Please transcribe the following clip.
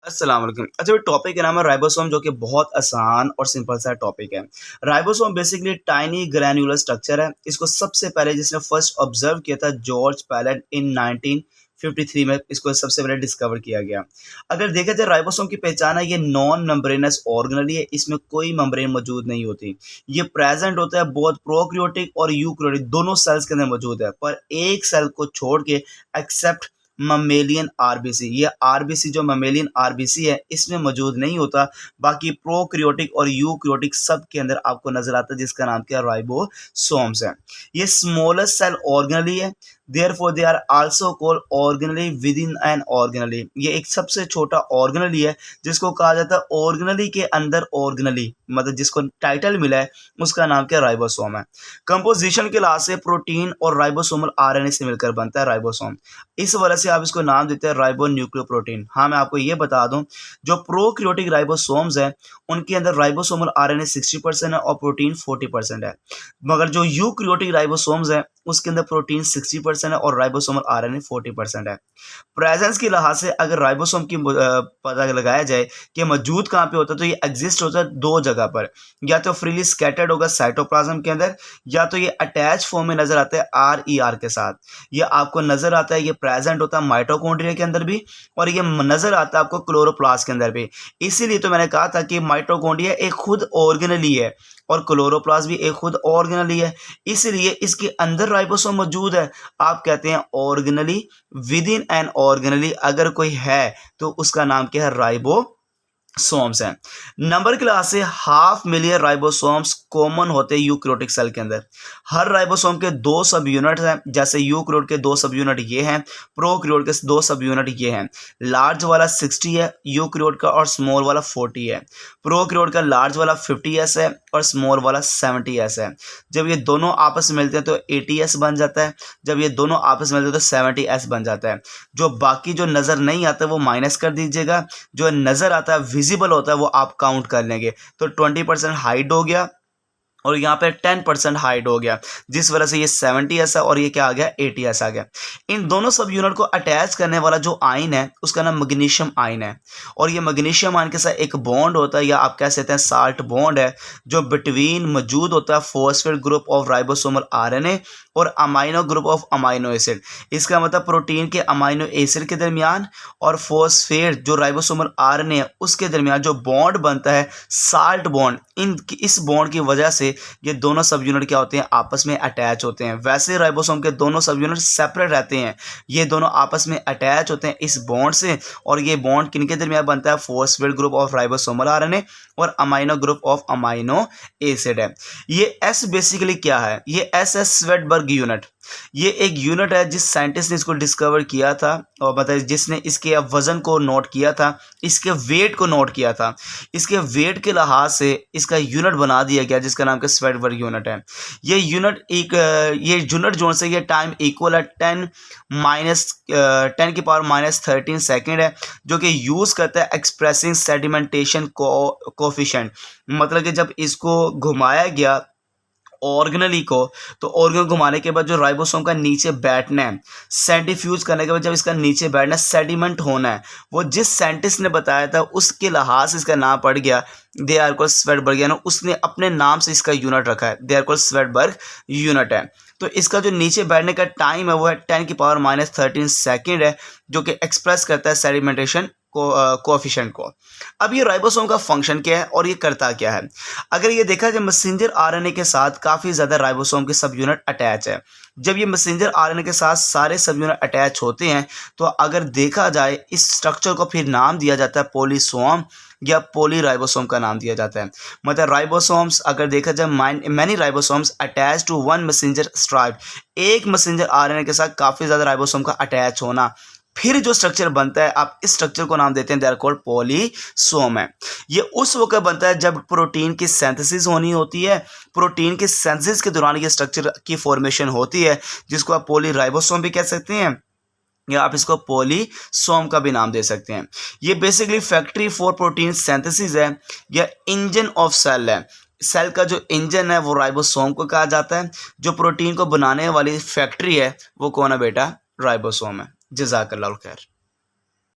अस्सलाम वालेकुम। अच्छा, टॉपिक का नाम है राइबोसोम, जो कि बहुत आसान और सिंपल सा टॉपिक है। Ribosome basically tiny granular structure है। इसको सबसे पहले जिसने फर्स्ट ऑब्जर्व किया था जॉर्ज पैलेट इन 1953 में इसको सबसे पहले डिस्कवर किया गया। अगर देखा जाए राइबोसोम की पहचान है, ये नॉन मेम्ब्रेनस ऑर्गेनेल है, इसमें कोई मेम्ब्रेन मौजूद नहीं होती। ये प्रेजेंट होता है बहुत प्रोकैरियोटिक और यूकैरियोटिक दोनों सेल्स के अंदर मौजूद है, पर एक सेल को छोड़ के एक्सेप्ट ममेलियन आरबीसी। ये आरबीसी जो ममेलियन आरबीसी है इसमें मौजूद नहीं होता। बाकी प्रोकैरियोटिक और यूकैरियोटिक सब के अंदर आपको नजर आता है, जिसका नाम क्या राइबोसोम्स है। ये स्मॉलेस्ट सेल ऑर्गेनेली है, therefore they are also called organelle within an organelle. ये एक सबसे छोटा ऑर्गेनेली है जिसको कहा जाता है ऑर्गेनेली के अंदर ऑर्गेनेली, मतलब जिसको टाइटल मिला है उसका नाम क्या राइबोसोम है। कंपोजिशन के लिहाज से प्रोटीन और राइबोसोमल आरएनए से मिलकर बनता है राइबोसोम। इस वजह से आप इसको नाम देते हैं राइबो न्यूक्लियोप्रोटीन। हाँ, मैं आपको ये बता दूं, जो प्रोकैरियोटिक राइबोसोम्स हैं उनके अंदर राइबोसोमल आरएनए 60% है और प्रोटीन 40% है। मगर जो यूकैरियोटिक राइबोसोम्स हैं उसके अंदर प्रोटीन 60% है और राइबोसोमल आरएनए 40% है। प्रेजेंस के लिहाज से अगर राइबोसोम की पता लगाया जाए कि मौजूद कहाँ पे होता है, तो ये एग्जिस्ट होता है दो जगह पर। या तो फ्रीली स्कैटर्ड होगा साइटोप्लाज्म के अंदर, या तो ये अटैच फॉर्म में नजर आता है आर के साथ। ये आपको नजर आता है, ये प्रेजेंट होता है माइटोकॉन्ड्रिया के अंदर भी और ये नजर आता है आपको क्लोरोप्लास्ट के अंदर भी। इसीलिए तो मैंने कहा था कि माइटोकॉन्ड्रिया एक खुद ऑर्गेनेली है और क्लोरोप्लास्ट भी एक खुद ऑर्गेनेली है, इसलिए इसके अंदर राइबोसोम मौजूद है। आप कहते हैं organelle within an organelle, अगर कोई है तो उसका नाम क्या है राइबोसोम्स हैं। नंबर के लिहाज से 500 मिलियन राइबोसोम्स कॉमन होते हैं यूकैरियोटिक सेल के अंदर। हर राइबोसोम के दो सब यूनिट हैं, जैसे यूकैरियोट के दो सब यूनिट ये हैं, प्रोकैरियोट के दो सब यूनिट ये हैं। लार्ज वाला 60 है यूकैरियोट का और स्मॉल वाला 40 है। प्रोकैरियोट का लार्ज वाला 50s है और स्मॉल वाला 70s है। जब ये दोनों आपस में मिलते हैं तो 80s बन जाता है, जब ये दोनों आपस में मिलते हैं तो 70s बन जाता है। जो बाकी जो नज़र नहीं आता वो माइनस कर दीजिएगा, जो नज़र आता है विजिबल होता है वो आप काउंट कर लेंगे। तो 20% हाइट हो गया और यहाँ पे 10% हाइट हो गया, जिस वजह से ये 70s है और ये क्या आ गया 80s आ गया। इन दोनों सब यूनिट को अटैच करने वाला जो आयन है उसका नाम मैग्नीशियम आयन है, और ये मैग्नीशियम आयन के साथ एक बॉन्ड होता है या आप कह सकते हैं साल्ट बॉन्ड है, जो बिटवीन मौजूद होता है phosphate group of ribosomal RNA और amino group of amino acid. इसका मतलब प्रोटीन के अमाइनो एसिड के दरमियान और फॉस्फेट जो राइबोसोमल आरएनए है उसके दरमियान जो बॉन्ड बनता है साल्ट बॉन्ड, इस बॉन्ड की वजह से ये दोनों सब यूनिट क्या होते हैं आपस में अटैच होते हैं। वैसे राइबोसोम के दोनों सब यूनिट सेपरेट रहते हैं, ये दोनों आपस में अटैच होते हैं इस बॉन्ड से, और ये बॉन्ड किनके दरमियान बनता है phosphate group of ribosomal RNA और amino group of amino acid है। ये एस बेसिकली क्या है, ये एस स्वेटबर्ग यूनिट। ये एक यूनिट है जिस साइंटिस्ट ने इसको डिस्कवर किया था और बताइए जिसने इसके वजन को नोट किया था, इसके वेट को नोट किया था, इसके वेट के लिहाज से इसका यूनिट बना दिया गया जिसका नाम का स्वेटबर्ग यूनिट है। ये यूनिट जो से ये टाइम इक्वल है 10 की पावर -13 सेकेंड है, जो कि यूज़ करता है एक्सप्रेसिंग सेडिमेंटेशन कोफिशिएंट। मतलब कि जब इसको घुमाया गया ऑर्गेनली को, तो ऑर्गेनल घुमाने के बाद जो राइबोसोम का नीचे बैठना है, सेंट्रीफ्यूज करने के बाद जब इसका नीचे बैठना है सेडिमेंट होना है, वो जिस साइंटिस्ट ने बताया था उसके लिहाज से इसका नाम पड़ गया दे आर कॉल्ड स्वेटबर्ग, यानी उसने अपने नाम से इसका यूनिट रखा है, they are called Svedberg unit है। तो इसका जो नीचे बैठने का टाइम है वो है 10 की पावर -13 सेकेंड है, जो कि एक्सप्रेस करता है सेडिमेंटेशन कोएफिशिएंट को। अब ये राइबोसोम का फंक्शन क्या है और ये करता क्या है। अगर ये देखा जाए मैसेंजर आरएनए के साथ काफ़ी ज़्यादा राइबोसोम के सब यूनिट अटैच है। जब ये मैसेंजर आरएनए के साथ सारे सब यूनिट अटैच होते हैं तो अगर देखा जाए इस स्ट्रक्चर को फिर नाम दिया जाता है पॉलीसोम या पॉलीराइबोसोम का नाम दिया जाता है। मतलब राइबोसोम्स अगर देखा जाए many ribosomes attach to one messenger stripe, एक मैसेंजर आरएनए के साथ काफ़ी ज़्यादा राइबोसोम का अटैच होना, फिर जो स्ट्रक्चर बनता है आप इस स्ट्रक्चर को नाम देते हैं दे आर कॉल्ड पॉलीसोम है। ये उस वक्त बनता है जब प्रोटीन की सिंथेसिस होनी होती है, प्रोटीन के सिंथेसिस के दौरान ये स्ट्रक्चर की फॉर्मेशन होती है, जिसको आप पॉलीराइबोसोम भी कह सकते हैं या आप इसको पॉलीसोम का भी नाम दे सकते हैं। ये basically factory for protein synthesis है या इंजन ऑफ सेल है। सेल का जो इंजन है वो राइबोसोम को कहा जाता है, जो प्रोटीन को बनाने वाली फैक्ट्री है वो कौन है बेटा, राइबोसोम है। जज़ाकल्लाह खैर।